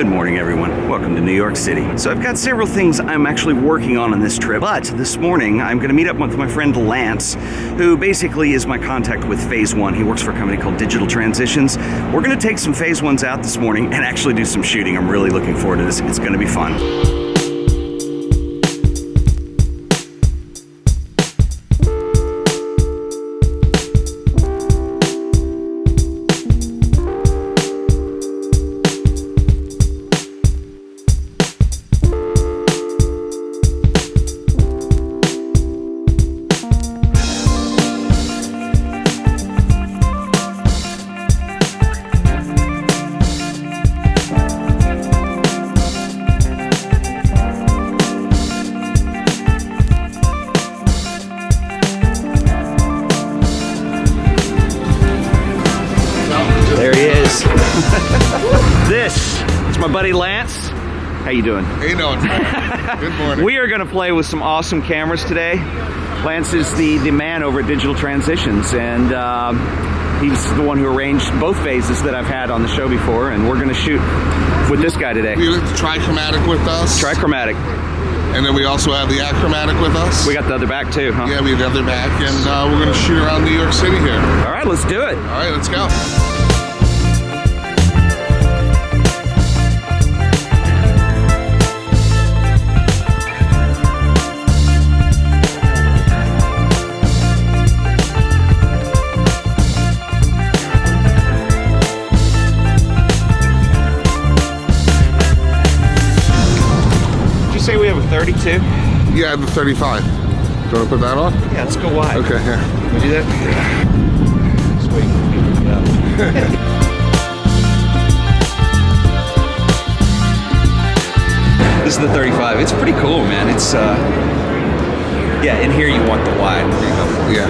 Good morning, everyone. Welcome to New York City. So I've got several things I'm actually working on this trip, but this morning I'm going to meet up with my friend Lance, who basically is my contact with Phase One. He works for a company called Digital Transitions. We're going to take some Phase Ones out this morning and actually do some shooting. I'm really looking forward to this. It's going to be fun. This is my buddy Lance. How you doing? How you doing? Good morning. We are going to play with some awesome cameras today. Lance is the man over at Digital Transitions, and he's the one who arranged both phases that I've had on the show before, and we're going to shoot with this guy today. We have the trichromatic with us. Trichromatic. And then we also have the achromatic with us. We got the other back too, huh? Yeah, we have the other back, and we're going to shoot around New York City here. All right, let's do it. All right, let's go. Say we have a 32? Yeah, I have the 35. Do you want to put that on? Yeah, let's go wide. Okay, here. Can we do that? Yeah. Sweet. Yeah. This is the 35. It's pretty cool, man. It's, yeah, in here you want the wide. There you go. Yeah.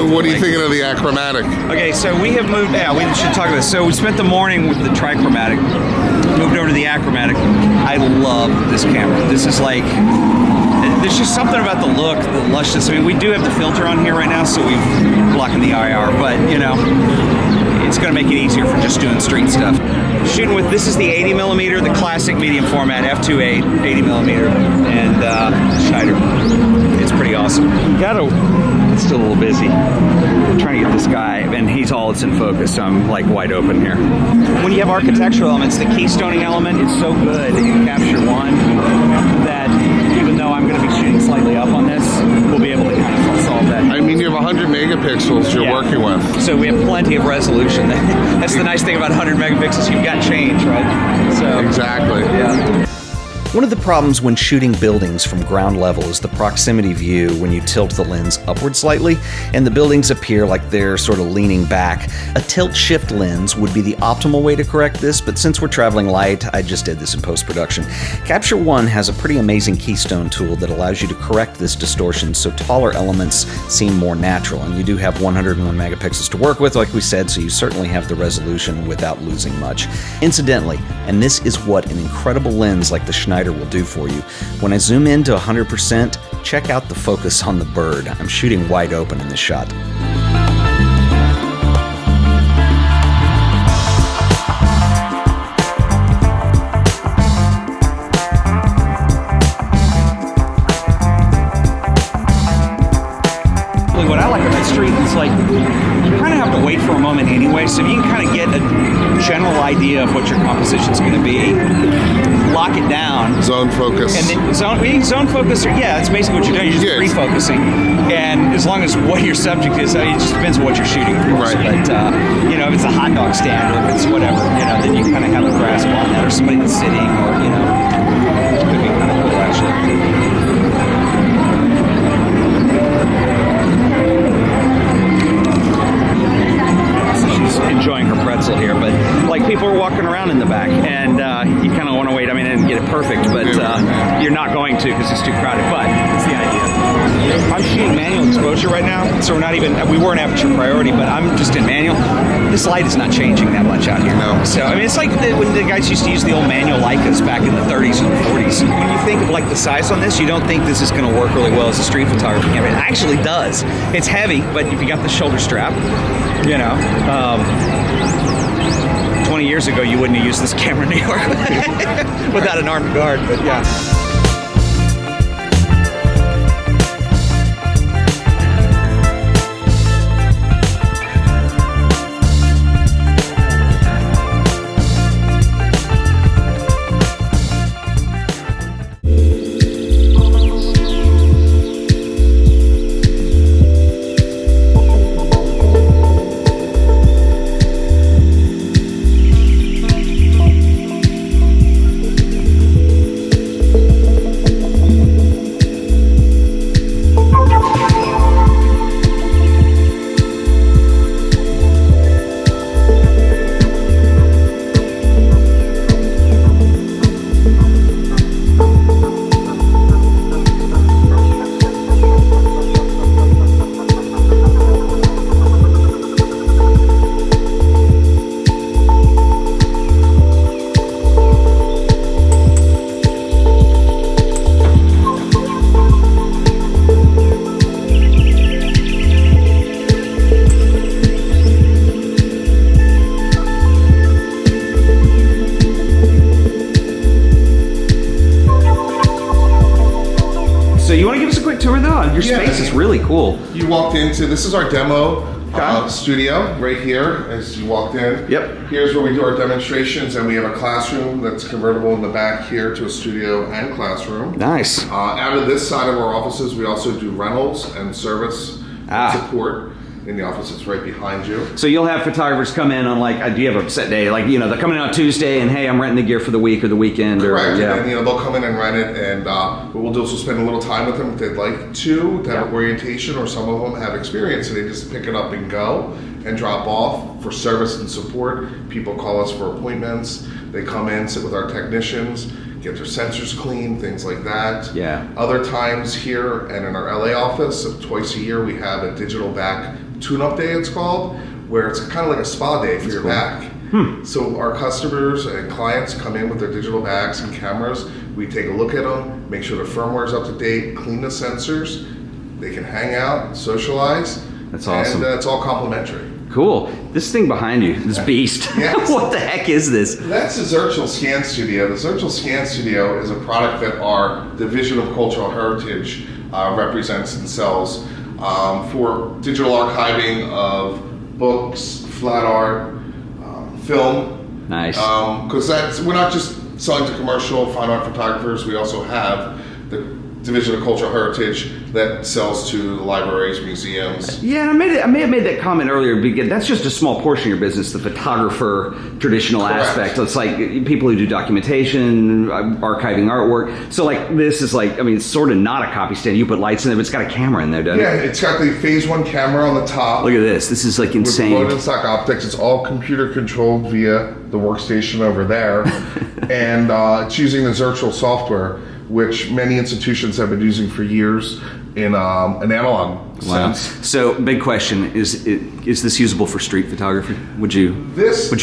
What are you thinking of the achromatic? Okay, so we have moved, yeah, we should talk about this. So we spent the morning with the trichromatic, moved over to the achromatic. I love this camera. This is like, there's just something about the look, the lushness. I mean, we do have the filter on here right now, so we're blocking the IR, but you know, it's gonna make it easier for just doing street stuff. Shooting with, this is the 80 millimeter, the classic medium format, f2.8, 80 millimeter, and Schneider. It's pretty awesome. It's still a little busy. I'm trying to get this guy, and he's all that's in focus, so I'm like wide open here. When you have architectural elements, the keystoning element is so good in Capture One that even though I'm going to be shooting slightly up on this, we'll be able to kind of solve that. I mean, you have 100 megapixels you're working with. So we have plenty of resolution. That's the nice thing about 100 megapixels. You've got change, right? So exactly. Yeah. One of the problems when shooting buildings from ground level is the proximity view when you tilt the lens upward slightly and the buildings appear like they're sort of leaning back. A tilt-shift lens would be the optimal way to correct this, but since we're traveling light, I just did this in post-production. Capture One has a pretty amazing keystone tool that allows you to correct this distortion so taller elements seem more natural, and you do have 101 megapixels to work with, like we said, so you certainly have the resolution without losing much. Incidentally, and this is what an incredible lens like the Schneider will do for you. When I zoom in to 100%, check out the focus on the bird. I'm shooting wide open in this shot. What I like about street is like, you kind of have to wait for a moment anyway, so you can kind of get a general idea of what your composition's going to be, lock it down. Zone focus. And then zone focus, yeah, that's basically what you're doing. You're just refocusing. And as long as what your subject is, I mean, it just depends on what you're shooting, of course. Right. But, you know, if it's a hot dog stand or if it's whatever, you know, then you kind of have a grasp on that, or somebody that's sitting, or, you know, it could be kind of cool, actually. enjoying her pretzel here, but like people are walking around in the back, and you kind of want to wait. I mean, and get it perfect, but you're not going to because it's too crowded. But it's the idea. I'm shooting manual exposure right now, so we weren't aperture priority, but I'm just in manual. This light is not changing that much out here. No. So, I mean, it's like when the guys used to use the old manual Leicas back in the 30s and 40s. When you think of like the size on this, you don't think this is going to work really well as a street photography camera. It actually does. It's heavy, but if you got the shoulder strap, 20 years ago, you wouldn't have used this camera in New York without an armed guard, but yeah. Your space is really cool. You walked into, this is our demo studio right here as you walked in. Yep. Here's where we do our demonstrations, and we have a classroom that's convertible in the back here to a studio and classroom. Nice. Out of this side of our offices, we also do rentals and service and support. In the office, it's right behind you. So you'll have photographers come in on do you have a set day? Like, they're coming in on Tuesday and, hey, I'm renting the gear for the week or the weekend. Correct, and they'll come in and rent it, and what we'll do is we'll spend a little time with them if they'd like to have orientation, or some of them have experience, so they just pick it up and go and drop off for service and support. People call us for appointments. They come in, sit with our technicians, get their sensors cleaned, things like that. Yeah. Other times here and in our LA office, twice a year, we have a digital back tune-up day, it's called, where it's kind of like a spa day for your back. So our customers and clients come in with their digital bags and cameras. We take a look at them, make sure the firmware is up to date, clean the sensors. They can hang out, socialize. That's awesome. And it's all complimentary. Cool. This thing behind you, this beast. Yes. What the heck is this? That's the Zirtual Scan Studio. The Zirtual Scan Studio is a product that our Division of Cultural Heritage represents and sells for digital archiving of books, flat art, film. Nice. Because we're not just selling to commercial fine art photographers. We also have the Division of Cultural Heritage that sells to libraries, museums. Yeah, and I may have made that comment earlier, because that's just a small portion of your business, the photographer traditional aspect. It's like people who do documentation, archiving artwork. So this is it's sort of not a copy stand. You put lights in it, but it's got a camera in there, doesn't it? Yeah, it's got the phase 1 camera on the top. Look at this. This is insane. With float-in-stock optics. It's all computer controlled via the workstation over there. And it's using the Zirtual software, which many institutions have been using for years in an analog sense. So, big question: is this usable for street photography? Would you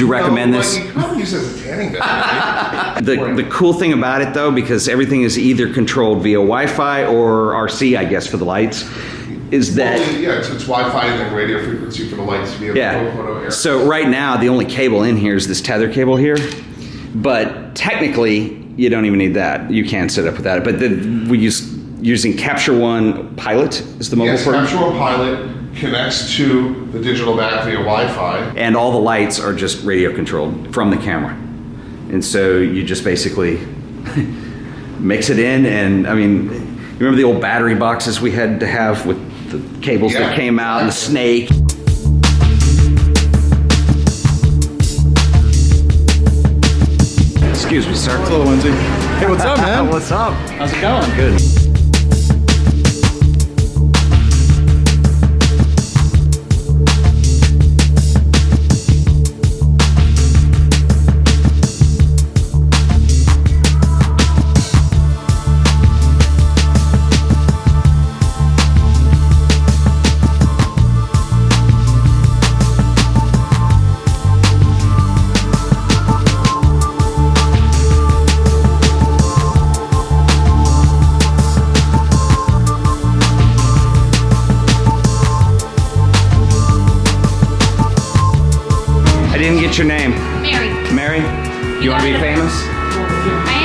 recommend this? You could probably use it as a tanning bed. Right? The cool thing about it, though, because everything is either controlled via Wi-Fi or RC, I guess, for the lights, is that it's Wi-Fi and then radio frequency for the lights to be able to photo air. So right now, the only cable in here is this tether cable here, but technically, you don't even need that. You can set up without it. But we using Capture One Pilot is the mobile program. Capture One Pilot connects to the digital back via Wi-Fi. And all the lights are just radio controlled from the camera. And so you just basically mix it in. And I mean, you remember the old battery boxes we had to have with the cables that came out and the snake? Excuse me, sir. Hello, Lindsay. Hey, what's up, man? What's up? How's it going? Good. didn't get your name. Mary. Mary? You want to be famous? I